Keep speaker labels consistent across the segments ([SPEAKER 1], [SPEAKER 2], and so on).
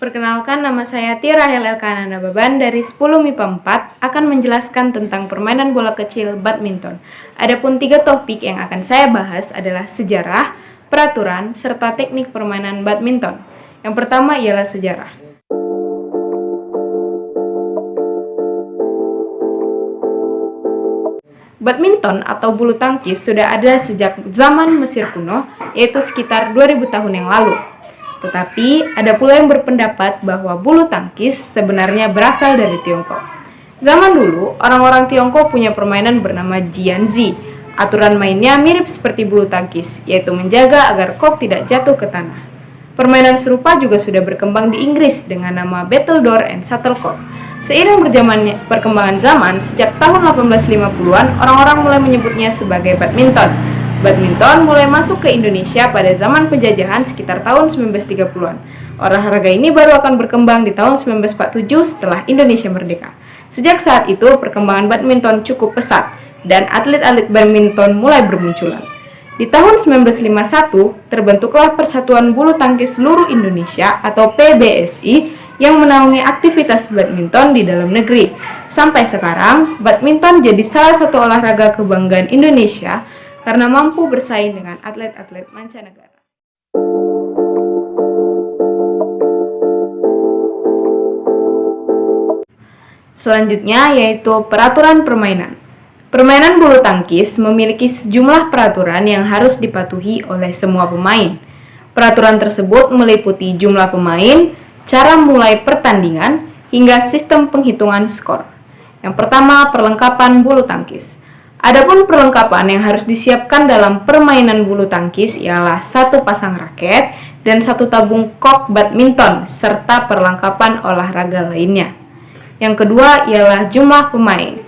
[SPEAKER 1] Perkenalkan, nama saya Tia Rahel Elkana Nababan dari 10 MIPA 4 akan menjelaskan tentang permainan bola kecil badminton. Adapun 3 topik yang akan saya bahas adalah sejarah, peraturan, serta teknik permainan badminton. Yang pertama ialah sejarah. Badminton atau bulu tangkis sudah ada sejak zaman Mesir kuno, yaitu sekitar 2000 tahun yang lalu. Tetapi, ada pula yang berpendapat bahwa bulu tangkis sebenarnya berasal dari Tiongkok. Zaman dulu, orang-orang Tiongkok punya permainan bernama Jianzi. Aturan mainnya mirip seperti bulu tangkis, yaitu menjaga agar kok tidak jatuh ke tanah. Permainan serupa juga sudah berkembang di Inggris dengan nama battledore and shuttlecock. Seiring perkembangan zaman, sejak tahun 1850-an, orang-orang mulai menyebutnya sebagai badminton. Badminton mulai masuk ke Indonesia pada zaman penjajahan sekitar tahun 1930-an. Olahraga ini baru akan berkembang di tahun 1947 setelah Indonesia merdeka. Sejak saat itu, perkembangan badminton cukup pesat, dan atlet-atlet badminton mulai bermunculan. Di tahun 1951, terbentuklah Persatuan Bulu Tangkis Seluruh Indonesia atau PBSI yang menaungi aktivitas badminton di dalam negeri. Sampai sekarang, badminton jadi salah satu olahraga kebanggaan Indonesia karena mampu bersaing dengan atlet-atlet mancanegara. Selanjutnya yaitu peraturan permainan. Permainan bulu tangkis memiliki sejumlah peraturan yang harus dipatuhi oleh semua pemain. Peraturan tersebut meliputi jumlah pemain, cara mulai pertandingan, hingga sistem penghitungan skor. Yang pertama, perlengkapan bulu tangkis. Adapun perlengkapan yang harus disiapkan dalam permainan bulu tangkis ialah 1 pasang raket dan 1 tabung kok badminton serta perlengkapan olahraga lainnya. Yang kedua ialah jumlah pemain.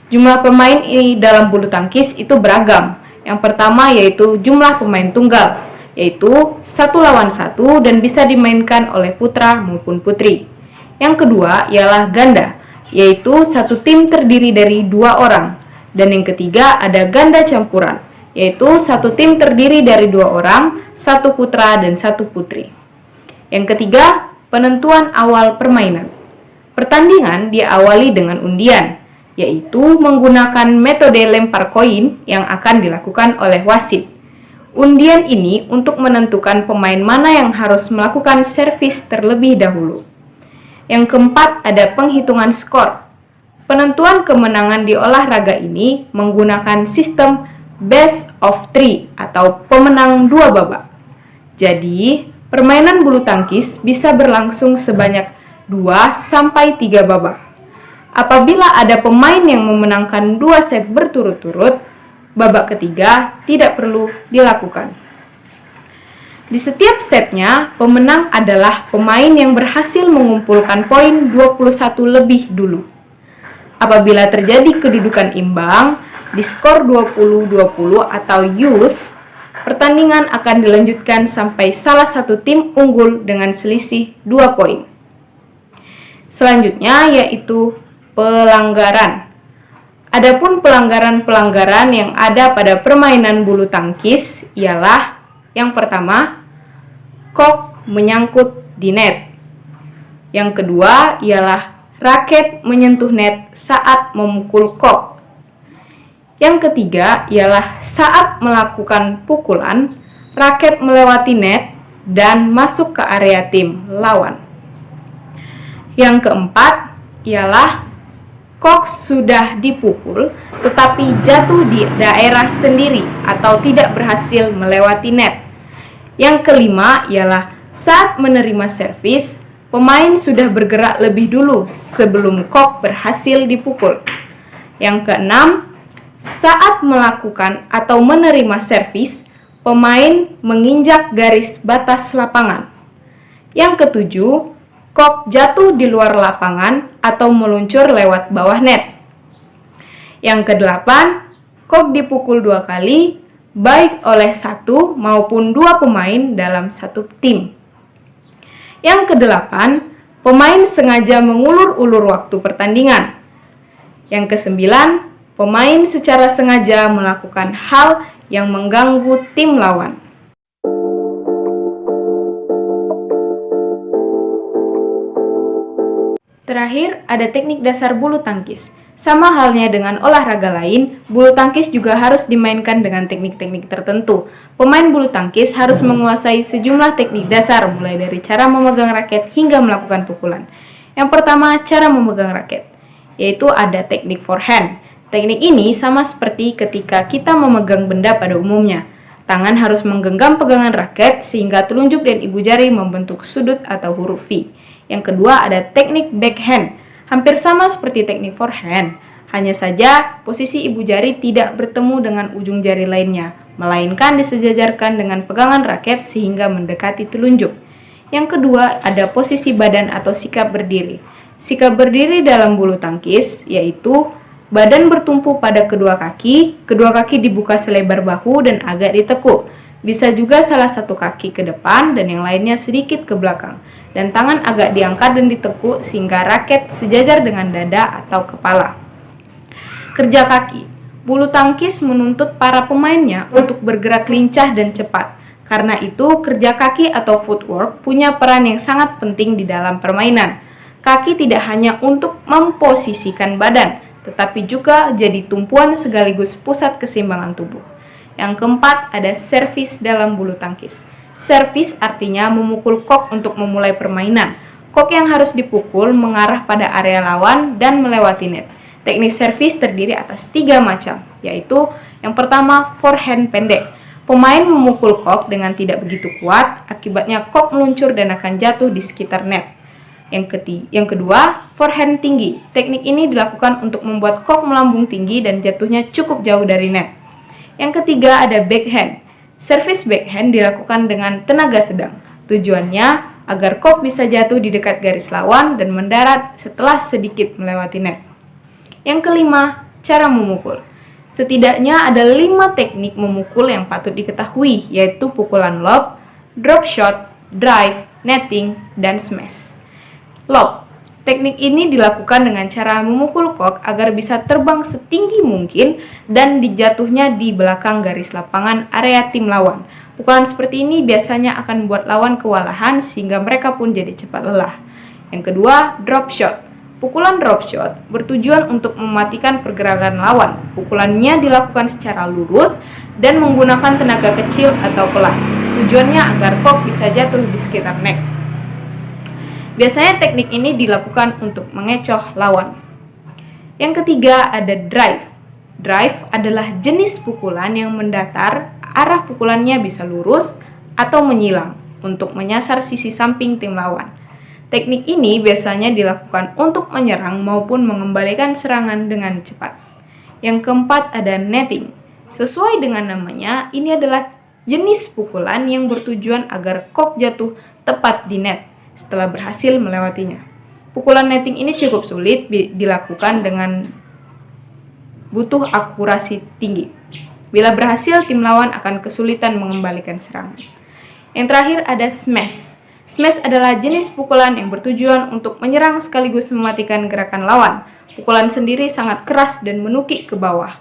[SPEAKER 1] Jumlah pemain dalam bulu tangkis itu beragam. Yang pertama yaitu jumlah pemain tunggal, yaitu 1 lawan 1 dan bisa dimainkan oleh putra maupun putri. Yang kedua ialah ganda, yaitu 1 tim terdiri dari 2 orang. Dan yang ketiga ada ganda campuran, yaitu 1 tim terdiri dari 2 orang, 1 putra dan 1 putri. Yang ketiga, penentuan awal permainan. Pertandingan diawali dengan undian, yaitu menggunakan metode lempar koin yang akan dilakukan oleh wasit. Undian ini untuk menentukan pemain mana yang harus melakukan servis terlebih dahulu. Yang keempat ada penghitungan skor. Penentuan kemenangan di olahraga ini menggunakan sistem best of 3 atau pemenang 2 babak. Jadi, permainan bulu tangkis bisa berlangsung sebanyak 2-3 babak. Apabila ada pemain yang memenangkan 2 set berturut-turut, babak ketiga tidak perlu dilakukan. Di setiap setnya, pemenang adalah pemain yang berhasil mengumpulkan poin 21 lebih dulu. Apabila terjadi kedudukan imbang, di skor 20-20 atau use, pertandingan akan dilanjutkan sampai salah satu tim unggul dengan selisih 2 poin. Selanjutnya yaitu pelanggaran. Adapun pelanggaran-pelanggaran yang ada pada permainan bulu tangkis ialah yang pertama, kok menyangkut di net. Yang kedua ialah raket menyentuh net saat memukul kok. Yang ketiga ialah saat melakukan pukulan, raket melewati net dan masuk ke area tim lawan. Yang keempat ialah kok sudah dipukul tetapi jatuh di daerah sendiri atau tidak berhasil melewati net. Yang kelima ialah saat menerima servis, pemain sudah bergerak lebih dulu sebelum kok berhasil dipukul. Yang keenam, saat melakukan atau menerima servis, pemain menginjak garis batas lapangan. Yang ketujuh, kok jatuh di luar lapangan atau meluncur lewat bawah net. Yang kedelapan, kok dipukul 2 kali, baik oleh 1 maupun 2 pemain dalam satu tim. Yang kedelapan, pemain sengaja mengulur-ulur waktu pertandingan. Yang kesembilan, pemain secara sengaja melakukan hal yang mengganggu tim lawan. Terakhir, ada teknik dasar bulu tangkis. Sama halnya dengan olahraga lain, bulu tangkis juga harus dimainkan dengan teknik-teknik tertentu. Pemain bulu tangkis harus menguasai sejumlah teknik dasar, mulai dari cara memegang raket hingga melakukan pukulan. Yang pertama, cara memegang raket, yaitu ada teknik forehand. Teknik ini sama seperti ketika kita memegang benda pada umumnya. Tangan harus menggenggam pegangan raket sehingga telunjuk dan ibu jari membentuk sudut atau huruf V. Yang kedua ada teknik backhand. Hampir sama seperti teknik forehand. Hanya saja posisi ibu jari tidak bertemu dengan ujung jari lainnya, melainkan disejajarkan dengan pegangan raket sehingga mendekati telunjuk. Yang kedua ada posisi badan atau sikap berdiri. Sikap berdiri dalam bulu tangkis yaitu badan bertumpu pada kedua kaki dibuka selebar bahu dan agak ditekuk. Bisa juga salah satu kaki ke depan dan yang lainnya sedikit ke belakang. Dan tangan agak diangkat dan ditekuk sehingga raket sejajar dengan dada atau kepala. Kerja kaki. Bulu tangkis menuntut para pemainnya untuk bergerak lincah dan cepat. Karena itu, kerja kaki atau footwork punya peran yang sangat penting di dalam permainan. Kaki tidak hanya untuk memposisikan badan, tetapi juga jadi tumpuan sekaligus pusat keseimbangan tubuh. Yang keempat, ada servis dalam bulu tangkis. Servis artinya memukul kok untuk memulai permainan. Kok yang harus dipukul mengarah pada area lawan dan melewati net. Teknik servis terdiri atas 3 macam, yaitu yang pertama, forehand pendek. Pemain memukul kok dengan tidak begitu kuat, akibatnya kok meluncur dan akan jatuh di sekitar net. Yang kedua, forehand tinggi. Teknik ini dilakukan untuk membuat kok melambung tinggi dan jatuhnya cukup jauh dari net. Yang ketiga ada backhand. Servis backhand dilakukan dengan tenaga sedang. Tujuannya agar kok bisa jatuh di dekat garis lawan dan mendarat setelah sedikit melewati net. Yang kelima, cara memukul. Setidaknya ada 5 teknik memukul yang patut diketahui, yaitu pukulan lob, drop shot, drive, netting, dan smash. Lob. Teknik ini dilakukan dengan cara memukul kok agar bisa terbang setinggi mungkin dan dijatuhnya di belakang garis lapangan area tim lawan. Pukulan seperti ini biasanya akan membuat lawan kewalahan sehingga mereka pun jadi cepat lelah. Yang kedua, drop shot. Pukulan drop shot bertujuan untuk mematikan pergerakan lawan. Pukulannya dilakukan secara lurus dan menggunakan tenaga kecil atau pelan. Tujuannya agar kok bisa jatuh di sekitar net. Biasanya teknik ini dilakukan untuk mengecoh lawan. Yang ketiga ada drive. Drive adalah jenis pukulan yang mendatar, arah pukulannya bisa lurus atau menyilang untuk menyasar sisi samping tim lawan. Teknik ini biasanya dilakukan untuk menyerang maupun mengembalikan serangan dengan cepat. Yang keempat ada netting. Sesuai dengan namanya, ini adalah jenis pukulan yang bertujuan agar kok jatuh tepat di net setelah berhasil melewatinya. Pukulan netting ini cukup sulit dilakukan dengan butuh akurasi tinggi. Bila berhasil, tim lawan akan kesulitan mengembalikan serangan. Yang terakhir ada smash. Smash adalah jenis pukulan yang bertujuan untuk menyerang sekaligus mematikan gerakan lawan. Pukulan sendiri sangat keras dan menukik ke bawah.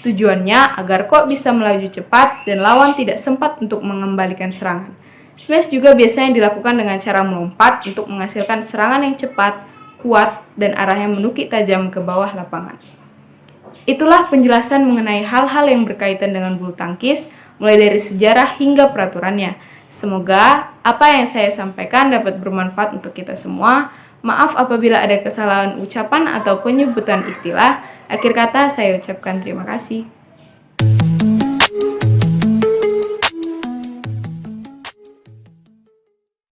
[SPEAKER 1] Tujuannya agar kok bisa melaju cepat dan lawan tidak sempat untuk mengembalikan serangan. Smash juga biasanya dilakukan dengan cara melompat untuk menghasilkan serangan yang cepat, kuat, dan arahnya menukik tajam ke bawah lapangan. Itulah penjelasan mengenai hal-hal yang berkaitan dengan bulu tangkis, mulai dari sejarah hingga peraturannya. Semoga apa yang saya sampaikan dapat bermanfaat untuk kita semua. Maaf apabila ada kesalahan ucapan atau penyebutan istilah. Akhir kata saya ucapkan terima kasih.